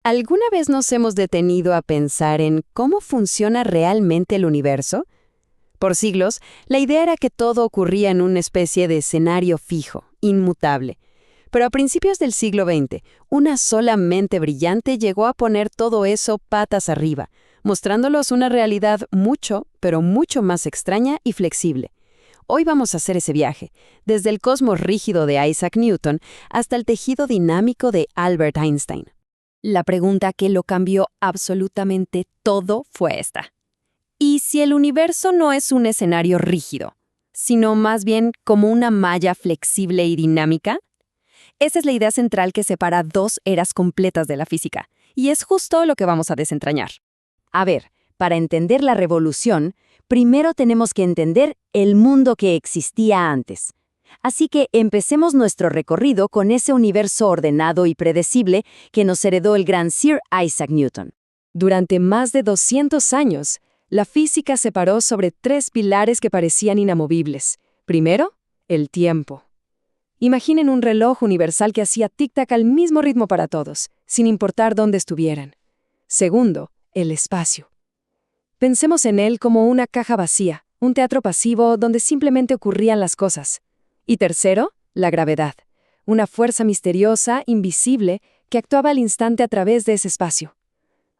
¿Alguna vez nos hemos detenido a pensar en cómo funciona realmente el universo? Por siglos, la idea era que todo ocurría en una especie de escenario fijo, inmutable. Pero a principios del siglo XX, una sola mente brillante llegó a poner todo eso patas arriba, mostrándolos una realidad mucho, pero mucho más extraña y flexible. Hoy vamos a hacer ese viaje, desde el cosmos rígido de Isaac Newton hasta el tejido dinámico de Albert Einstein. La pregunta que lo cambió absolutamente todo fue esta. ¿Y si el universo no es un escenario rígido, sino más bien como una malla flexible y dinámica? Esa es la idea central que separa dos eras completas de la física, y es justo lo que vamos a desentrañar. A ver, para entender la revolución, primero tenemos que entender el mundo que existía antes. Así que empecemos nuestro recorrido con ese universo ordenado y predecible que nos heredó el gran Sir Isaac Newton. Durante más de 200 años, la física se paró sobre tres pilares que parecían inamovibles. Primero, el tiempo. Imaginen un reloj universal que hacía tic-tac al mismo ritmo para todos, sin importar dónde estuvieran. Segundo, el espacio. Pensemos en él como una caja vacía, un teatro pasivo donde simplemente ocurrían las cosas. Y tercero, la gravedad, una fuerza misteriosa, invisible, que actuaba al instante a través de ese espacio.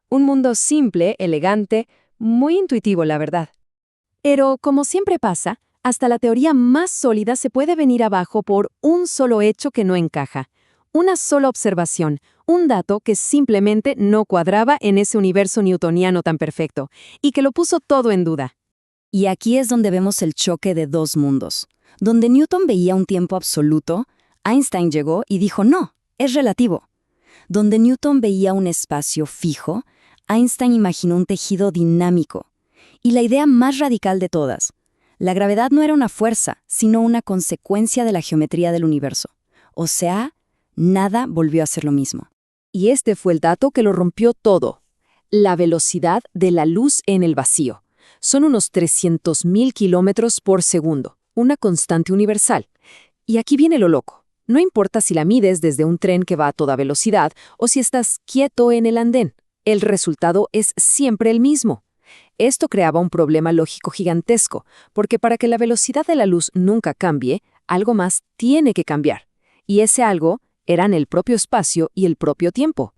Un mundo simple, elegante, muy intuitivo, la verdad. Pero, como siempre pasa, hasta la teoría más sólida se puede venir abajo por un solo hecho que no encaja, una sola observación, un dato que simplemente no cuadraba en ese universo newtoniano tan perfecto, y que lo puso todo en duda. Y aquí es donde vemos el choque de dos mundos. Donde Newton veía un tiempo absoluto, Einstein llegó y dijo no, es relativo. Donde Newton veía un espacio fijo, Einstein imaginó un tejido dinámico. Y la idea más radical de todas, la gravedad no era una fuerza, sino una consecuencia de la geometría del universo. O sea, nada volvió a ser lo mismo. Y este fue el dato que lo rompió todo. La velocidad de la luz en el vacío. Son unos 300.000 kilómetros por segundo. Una constante universal. Y aquí viene lo loco. No importa si la mides desde un tren que va a toda velocidad o si estás quieto en el andén. El resultado es siempre el mismo. Esto creaba un problema lógico gigantesco, porque para que la velocidad de la luz nunca cambie, algo más tiene que cambiar. Y ese algo eran el propio espacio y el propio tiempo.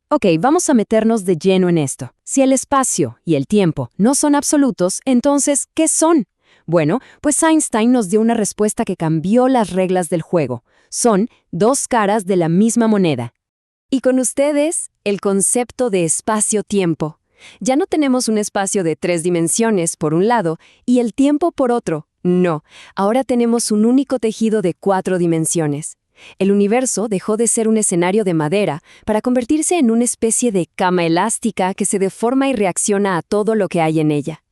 Ok, vamos a meternos de lleno en esto. Si el espacio y el tiempo no son absolutos, entonces, ¿qué son? Bueno, pues Einstein nos dio una respuesta que cambió las reglas del juego. Son dos caras de la misma moneda. Y con ustedes, el concepto de espacio-tiempo. Ya no tenemos un espacio de 3 dimensiones por un lado y el tiempo por otro. No, ahora tenemos un único tejido de 4 dimensiones. El universo dejó de ser un escenario de madera para convertirse en una especie de cama elástica que se deforma y reacciona a todo lo que hay en ella.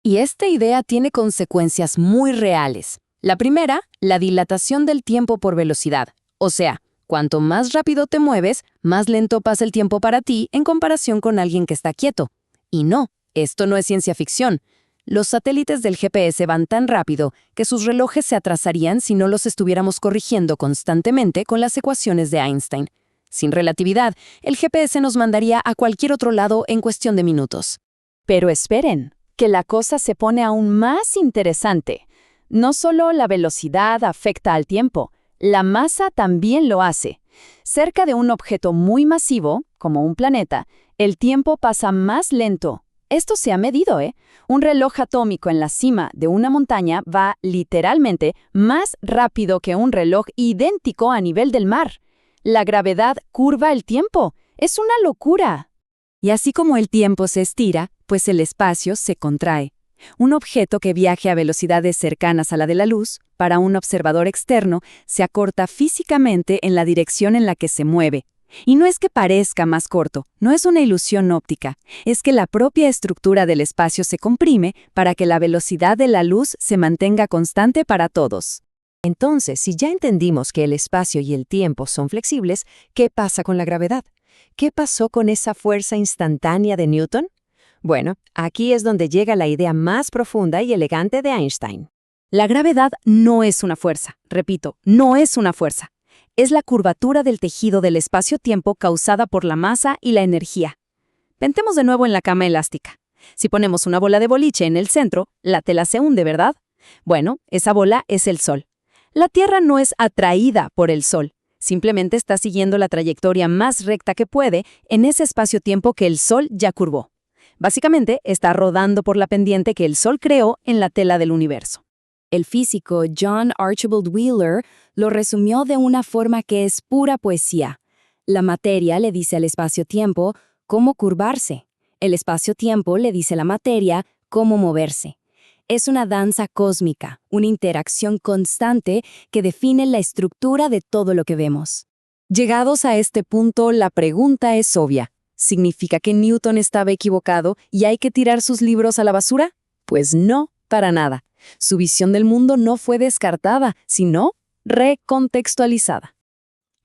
Y esta idea tiene consecuencias muy reales. La primera, la dilatación del tiempo por velocidad. O sea, cuanto más rápido te mueves, más lento pasa el tiempo para ti en comparación con alguien que está quieto. Y no, esto no es ciencia ficción. Los satélites del GPS van tan rápido que sus relojes se atrasarían si no los estuviéramos corrigiendo constantemente con las ecuaciones de Einstein. Sin relatividad, el GPS nos mandaría a cualquier otro lado en cuestión de minutos. Pero esperen, que la cosa se pone aún más interesante. No solo la velocidad afecta al tiempo, la masa también lo hace. Cerca de un objeto muy masivo, como un planeta, el tiempo pasa más lento. Esto se ha medido, ¿eh? Un reloj atómico en la cima de una montaña va literalmente más rápido que un reloj idéntico a nivel del mar. La gravedad curva el tiempo. Es una locura. Y así como el tiempo se estira, pues el espacio se contrae. Un objeto que viaje a velocidades cercanas a la de la luz, para un observador externo, se acorta físicamente en la dirección en la que se mueve. Y no es que parezca más corto, no es una ilusión óptica, es que la propia estructura del espacio se comprime para que la velocidad de la luz se mantenga constante para todos. Entonces, si ya entendimos que el espacio y el tiempo son flexibles, ¿qué pasa con la gravedad? ¿Qué pasó con esa fuerza instantánea de Newton? Bueno, aquí es donde llega la idea más profunda y elegante de Einstein. La gravedad no es una fuerza, repito, no es una fuerza. Es la curvatura del tejido del espacio-tiempo causada por la masa y la energía. Pensemos de nuevo en la cama elástica. Si ponemos una bola de boliche en el centro, la tela se hunde, ¿verdad? Bueno, esa bola es el Sol. La Tierra no es atraída por el Sol, simplemente está siguiendo la trayectoria más recta que puede en ese espacio-tiempo que el Sol ya curvó. Básicamente, está rodando por la pendiente que el Sol creó en la tela del universo. El físico John Archibald Wheeler lo resumió de una forma que es pura poesía. La materia le dice al espacio-tiempo cómo curvarse. El espacio-tiempo le dice a la materia cómo moverse. Es una danza cósmica, una interacción constante que define la estructura de todo lo que vemos. Llegados a este punto, la pregunta es obvia. ¿Significa que Newton estaba equivocado y hay que tirar sus libros a la basura? Pues no, para nada. Su visión del mundo no fue descartada, sino recontextualizada.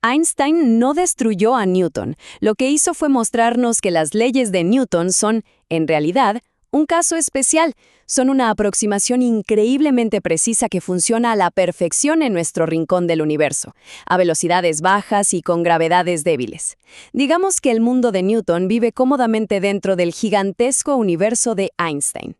Einstein no destruyó a Newton. Lo que hizo fue mostrarnos que las leyes de Newton son, en realidad, un caso especial. Son una aproximación increíblemente precisa que funciona a la perfección en nuestro rincón del universo, a velocidades bajas y con gravedades débiles. Digamos que el mundo de Newton vive cómodamente dentro del gigantesco universo de Einstein.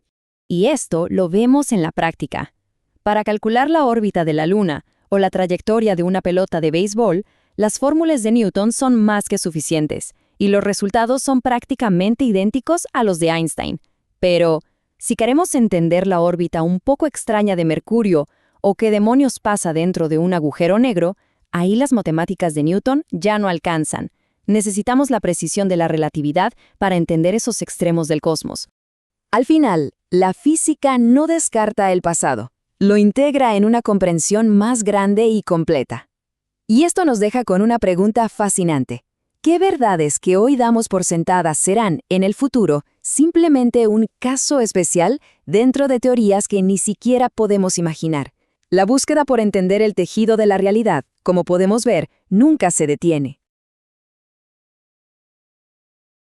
Y esto lo vemos en la práctica. Para calcular la órbita de la Luna o la trayectoria de una pelota de béisbol, las fórmulas de Newton son más que suficientes, y los resultados son prácticamente idénticos a los de Einstein. Pero, si queremos entender la órbita un poco extraña de Mercurio o qué demonios pasa dentro de un agujero negro, ahí las matemáticas de Newton ya no alcanzan. Necesitamos la precisión de la relatividad para entender esos extremos del cosmos. Al final, la física no descarta el pasado, lo integra en una comprensión más grande y completa. Y esto nos deja con una pregunta fascinante. ¿Qué verdades que hoy damos por sentadas serán, en el futuro, simplemente un caso especial dentro de teorías que ni siquiera podemos imaginar? La búsqueda por entender el tejido de la realidad, como podemos ver, nunca se detiene.